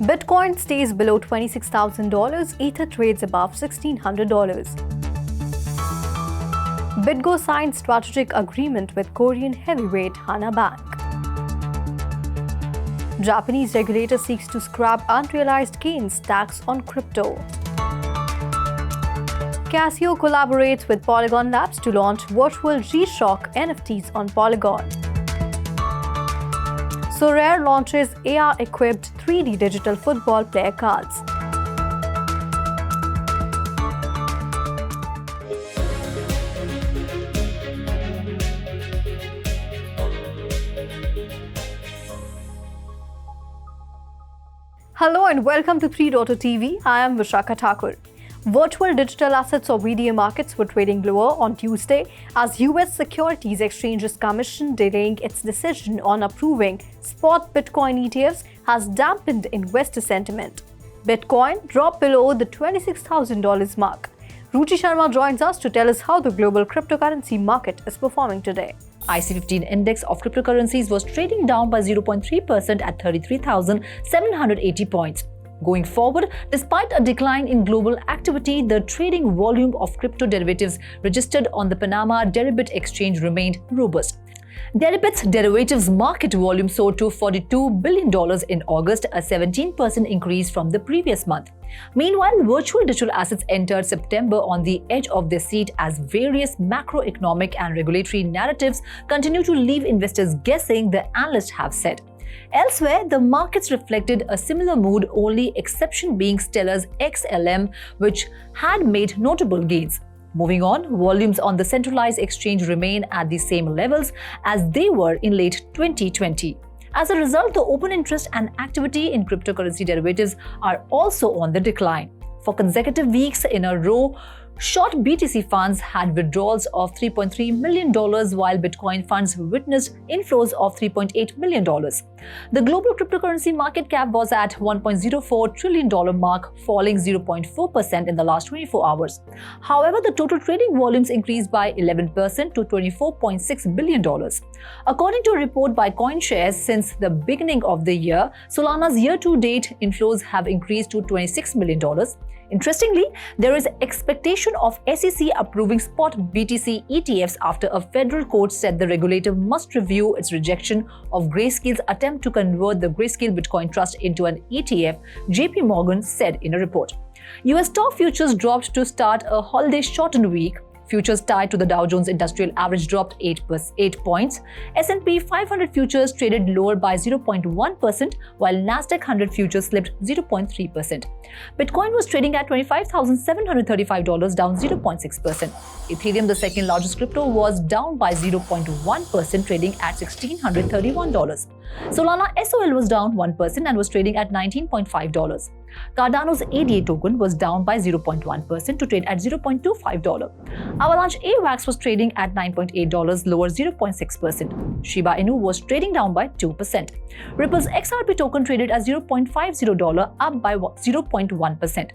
Bitcoin stays below $26,000, Ether trades above $1,600. BitGo signs strategic agreement with Korean heavyweight Hana Bank. Japanese regulator seeks to scrap unrealized gains tax on crypto. Casio collaborates with Polygon Labs to launch virtual G-Shock NFTs on Polygon. Sorare launches AR-equipped 3D digital football player cards. Hello and welcome to 3.TV. I am Vishakha Thakur. Virtual digital assets or VDA markets were trading lower on Tuesday as US Securities Exchanges Commission delaying its decision on approving spot Bitcoin ETFs has dampened investor sentiment. Bitcoin dropped below the $26,000 mark. Ruchi Sharma joins us to tell us how the global cryptocurrency market is performing today. IC15 index of cryptocurrencies was trading down by 0.3% at 33,780 points. Going forward, despite a decline in global activity, the trading volume of crypto derivatives registered on the Panama Derivative Exchange remained robust. Deribit's derivatives market volume soared to $42 billion in August, a 17% increase from the previous month. Meanwhile, virtual digital assets entered September on the edge of their seat as various macroeconomic and regulatory narratives continue to leave investors guessing, the analysts have said. Elsewhere, the markets reflected a similar mood, only exception being Stellar's XLM, which had made notable gains. Moving on, volumes on the centralized exchange remain at the same levels as they were in late 2020. As a result, the open interest and activity in cryptocurrency derivatives are also on the decline. For consecutive weeks in a row, short BTC funds had withdrawals of $3.3 million, while Bitcoin funds witnessed inflows of $3.8 million. The global cryptocurrency market cap was at $1.04 trillion mark, falling 0.4% in the last 24 hours. However, the total trading volumes increased by 11% to $24.6 billion. According to a report by CoinShares, since the beginning of the year, Solana's year-to-date inflows have increased to $26 million. Interestingly, there is expectation of SEC approving spot BTC ETFs after a federal court said the regulator must review its rejection of Grayscale's attempt to convert the Grayscale Bitcoin Trust into an ETF, JP Morgan said in a report. US stock futures dropped to start a holiday-shortened week. Futures tied to the Dow Jones Industrial Average dropped 8 points. S&P 500 futures traded lower by 0.1%, while Nasdaq 100 futures slipped 0.3%. Bitcoin was trading at $25,735, down 0.6%. Ethereum, the second largest crypto, was down by 0.1%, trading at $1,631. Solana SOL was down 1% and was trading at $19.5. Cardano's ADA token was down by 0.1% to trade at $0.25. Avalanche AVAX was trading at $9.8, lower 0.6%. Shiba Inu was trading down by 2%. Ripple's XRP token traded at $0.50, up by 0.1%.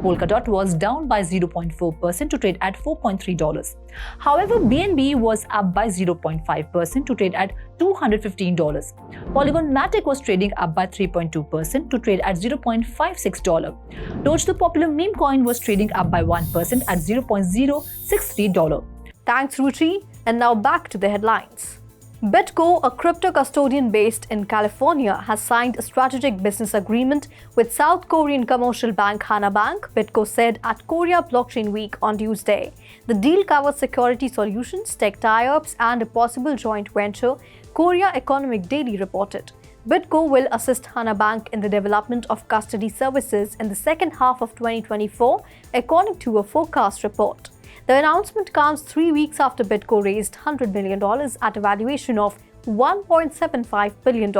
Polkadot was down by 0.4% to trade at $4.3. However, BNB was up by 0.5% to trade at $215. Polygon Matic was trading up by 3.2% to trade at $0.56. Doge, the popular meme coin, was trading up by 1% at $0.063. Thanks, Ruchi. And now back to the headlines. BitGo, a crypto custodian based in California, has signed a strategic business agreement with South Korean commercial bank Hana Bank, BitGo said at Korea Blockchain Week on Tuesday. The deal covers security solutions, tech tie-ups, and a possible joint venture, Korea Economic Daily reported. BitGo will assist Hana Bank in the development of custody services in the second half of 2024, according to a forecast report. The announcement comes 3 weeks after BitGo raised $100 million at a valuation of $1.75 billion.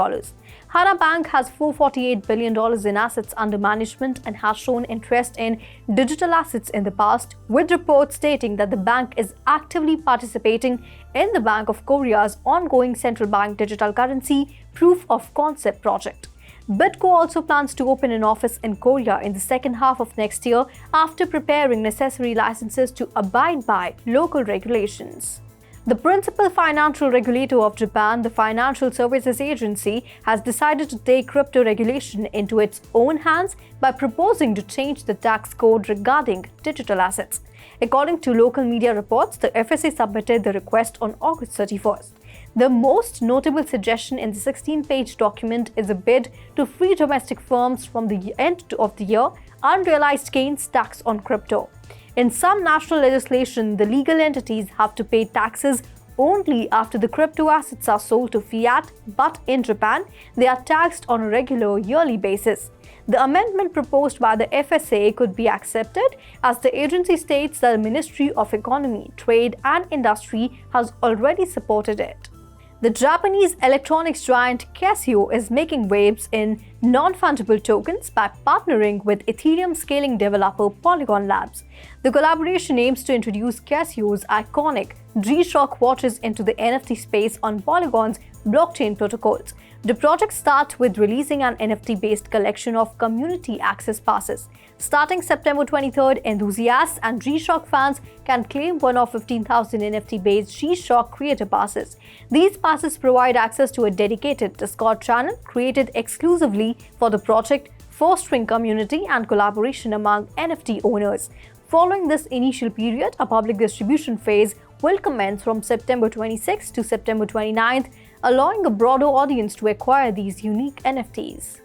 Hana Bank has $448 billion in assets under management and has shown interest in digital assets in the past, with reports stating that the bank is actively participating in the Bank of Korea's ongoing central bank digital currency proof of concept project. BitGo also plans to open an office in Korea in the second half of next year after preparing necessary licenses to abide by local regulations. The principal financial regulator of Japan, the Financial Services Agency, has decided to take crypto regulation into its own hands by proposing to change the tax code regarding digital assets. According to local media reports, the FSA submitted the request on August 31st. The most notable suggestion in the 16-page document is a bid to free domestic firms from the end of the year unrealized gains tax on crypto. In some national legislation, the legal entities have to pay taxes only after the crypto assets are sold to fiat, but in Japan, they are taxed on a regular yearly basis. The amendment proposed by the FSA could be accepted as the agency states that the Ministry of Economy, Trade and Industry has already supported it. The Japanese electronics giant Casio is making waves in non-fungible tokens by partnering with Ethereum scaling developer Polygon Labs. The collaboration aims to introduce Casio's iconic G-Shock watches into the NFT space on Polygon's blockchain protocols. The project starts with releasing an NFT-based collection of community access passes. Starting September 23rd, enthusiasts and G-Shock fans can claim one of 15,000 NFT-based G-Shock creator passes. These passes provide access to a dedicated Discord channel created exclusively for the project, fostering community and collaboration among NFT owners. Following this initial period, a public distribution phase will commence from September 26th to September 29th, allowing a broader audience to acquire these unique NFTs.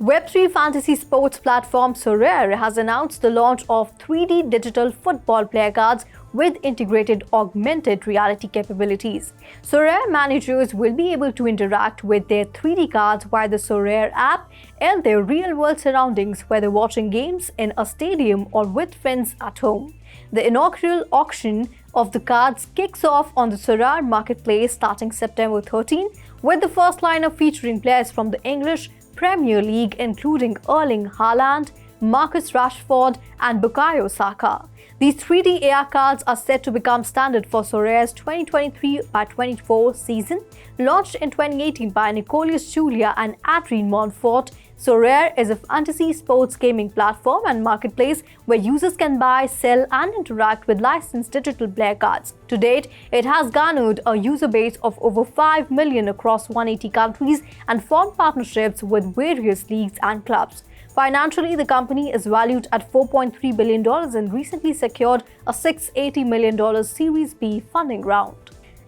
Web3 fantasy sports platform Sorare has announced the launch of 3D digital football player cards with integrated augmented reality capabilities. Sorare managers will be able to interact with their 3D cards via the Sorare app and their real-world surroundings, whether watching games in a stadium or with friends at home. The inaugural auction of the cards kicks off on the Sorare marketplace starting September 13, with the first lineup featuring players from the English Premier League including Erling Haaland, Marcus Rashford and Bukayo Saka. These 3D AR cards are set to become standard for Sorare's 2023-24 season. Launched in 2018 by Nicolas Julia and Adrien Montfort, Sorare is a fantasy sports gaming platform and marketplace where users can buy, sell and interact with licensed digital player cards. To date, it has garnered a user base of over 5 million across 180 countries and formed partnerships with various leagues and clubs. Financially, the company is valued at $4.3 billion and recently secured a $680 million Series B funding round.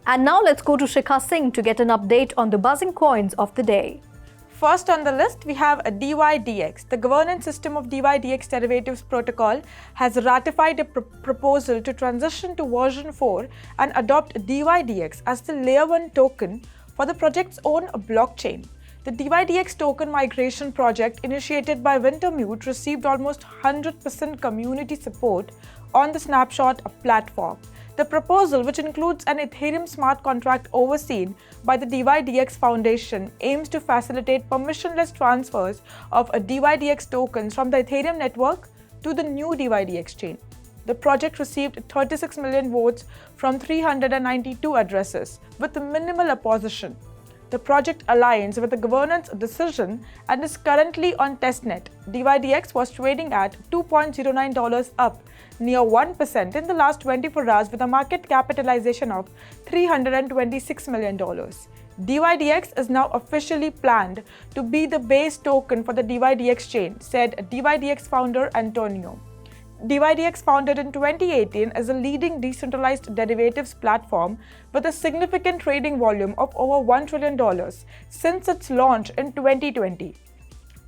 And now let's go to Shikha Singh to get an update on the buzzing coins of the day. First on the list, we have DYDX. The governance system of DYDX derivatives protocol has ratified a proposal to transition to version 4 and adopt DYDX as the layer 1 token for the project's own blockchain. The DYDX token migration project initiated by Wintermute received almost 100% community support on the Snapshot platform. The proposal, which includes an Ethereum smart contract overseen by the DYDX Foundation, aims to facilitate permissionless transfers of DYDX tokens from the Ethereum network to the new DYDX chain. The project received 36 million votes from 392 addresses, with minimal opposition. The project aligns with the governance decision and is currently on testnet. DYDX was trading at $2.09 up, near 1% in the last 24 hours with a market capitalization of $326 million. DYDX is now officially planned to be the base token for the DYDX chain, said DYDX founder Antonio. DYDX, founded in 2018, is a leading decentralized derivatives platform with a significant trading volume of over $1 trillion since its launch in 2020.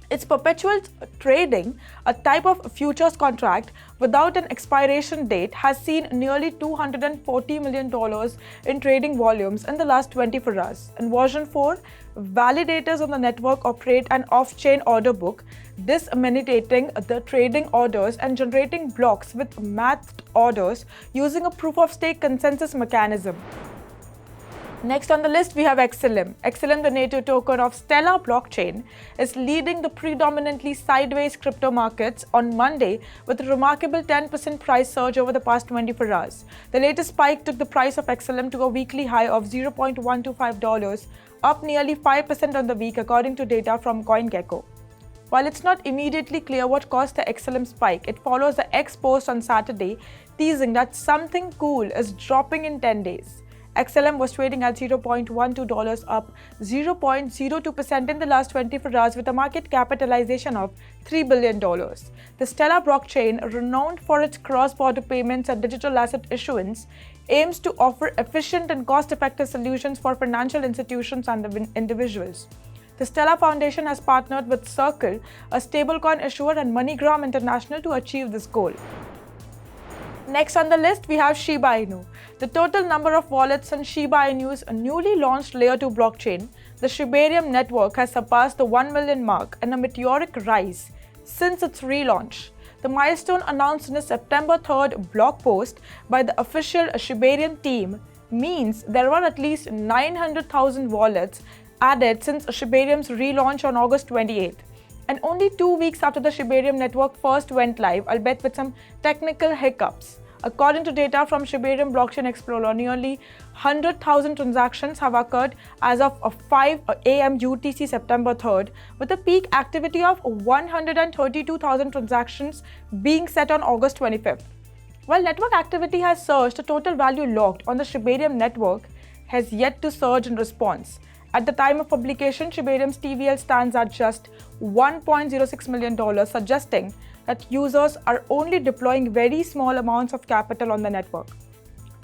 Its perpetual trading, a type of futures contract without an expiration date, has seen nearly $240 million in trading volumes in the last 24 hours. In version 4, validators on the network operate an off-chain order book, disseminating the trading orders and generating blocks with matched orders using a proof-of-stake consensus mechanism. Next on the list, we have XLM. XLM, the native token of Stellar blockchain, is leading the predominantly sideways crypto markets on Monday with a remarkable 10% price surge over the past 24 hours. The latest spike took the price of XLM to a weekly high of $0.125, up nearly 5% on the week according to data from CoinGecko. While it's not immediately clear what caused the XLM spike, it follows the X post on Saturday teasing that something cool is dropping in 10 days. XLM was trading at $0.12, up 0.02% in the last 24 hours with a market capitalization of $3 billion. The Stellar blockchain, renowned for its cross-border payments and digital asset issuance, aims to offer efficient and cost-effective solutions for financial institutions and individuals. The Stellar Foundation has partnered with Circle, a stablecoin issuer, and MoneyGram International to achieve this goal. Next on the list, we have Shiba Inu. The total number of wallets on Shiba Inu's newly launched Layer 2 blockchain, the Shibarium network, has surpassed the 1 million mark in a meteoric rise since its relaunch. The milestone, announced in a September 3rd blog post by the official Shibarium team, means there were at least 900,000 wallets added since Shibarium's relaunch on August 28th. And only 2 weeks after the Shibarium network first went live, albeit with some technical hiccups. According to data from Shibarium Blockchain Explorer, nearly 100,000 transactions have occurred as of 5 a.m. UTC September 3rd, with a peak activity of 132,000 transactions being set on August 25th. While network activity has surged, the total value locked on the Shibarium network has yet to surge in response. At the time of publication, Shibarium's TVL stands at just $1.06 million, suggesting that users are only deploying very small amounts of capital on the network.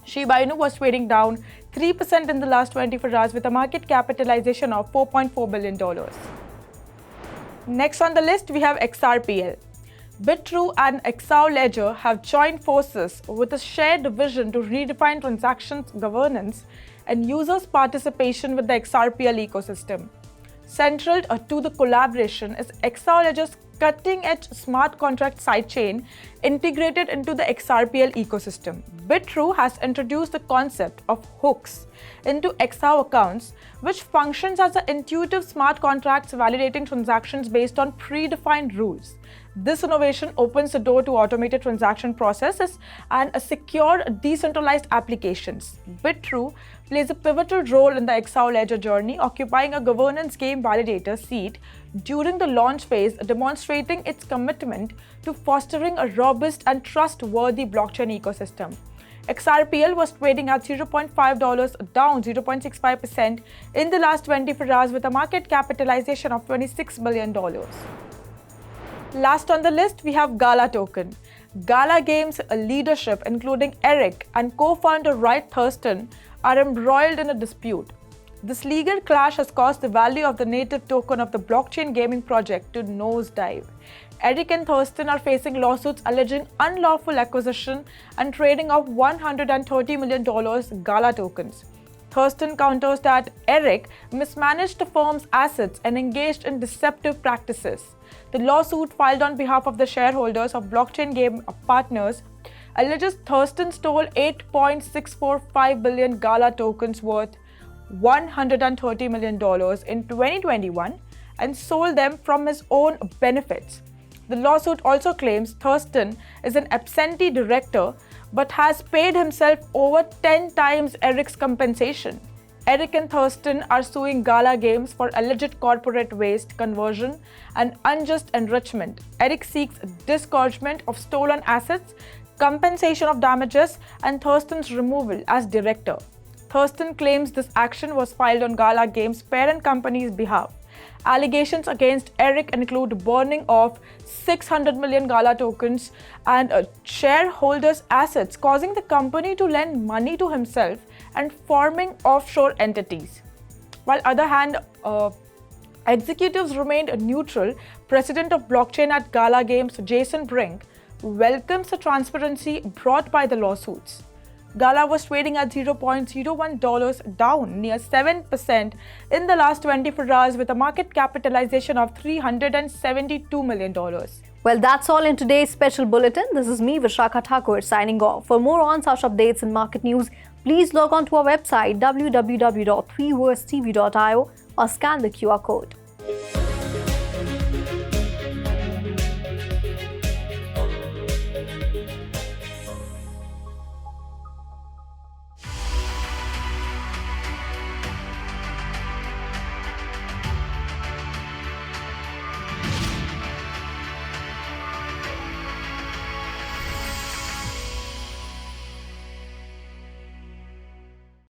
Shiba Inu was trading down 3% in the last 24 hours with a market capitalization of $4.4 billion. Next on the list, we have XRPL. BitTrue and Exao Ledger have joined forces with a shared vision to redefine transactions governance and users' participation with the XRPL ecosystem. Central to the collaboration is Exao Ledger's cutting-edge smart contract sidechain integrated into the XRPL ecosystem. BitTrue has introduced the concept of hooks into Exao accounts, which functions as an intuitive smart contracts validating transactions based on predefined rules. This innovation opens the door to automated transaction processes and a secure, decentralized applications. BitTrue plays a pivotal role in the Exao Ledger journey, occupying a governance game validator seat during the launch phase, demonstrating its commitment to fostering a robust and trustworthy blockchain ecosystem. XRPL was trading at $0.5, down 0.65% in the last 24 hours with a market capitalization of $26 billion. Last on the list, we have Gala token. Gala Games' leadership, including Eric and co-founder Wright Thurston, are embroiled in a dispute. This legal clash has caused the value of the native token of the blockchain gaming project to nosedive. Eric and Thurston are facing lawsuits alleging unlawful acquisition and trading of $130 million Gala tokens. Thurston counters that Eric mismanaged the firm's assets and engaged in deceptive practices. The lawsuit, filed on behalf of the shareholders of blockchain game partners, alleges Thurston stole 8.645 billion Gala tokens worth $130 million in 2021 and sold them from his own benefits. The lawsuit also claims Thurston is an absentee director but has paid himself over 10 times Eric's compensation. Eric and Thurston are suing Gala Games for alleged corporate waste conversion and unjust enrichment. Eric seeks disgorgement of stolen assets, compensation of damages, and Thurston's removal as director. Thurston claims this action was filed on Gala Games' parent company's behalf. Allegations against Eric include burning of 600 million Gala tokens and shareholders' assets, causing the company to lend money to himself and forming offshore entities. While on the other hand, executives remained neutral. President of blockchain at Gala Games, Jason Brink, welcomes the transparency brought by the lawsuits. Gala was trading at $0.01, down near 7% in the last 24 hours with a market capitalization of $372 million. Well, that's all in today's special bulletin. This is me, Vishakha Thakur, signing off. For more on-such updates and market news, please log on to our website www.3versetv.io or scan the QR code.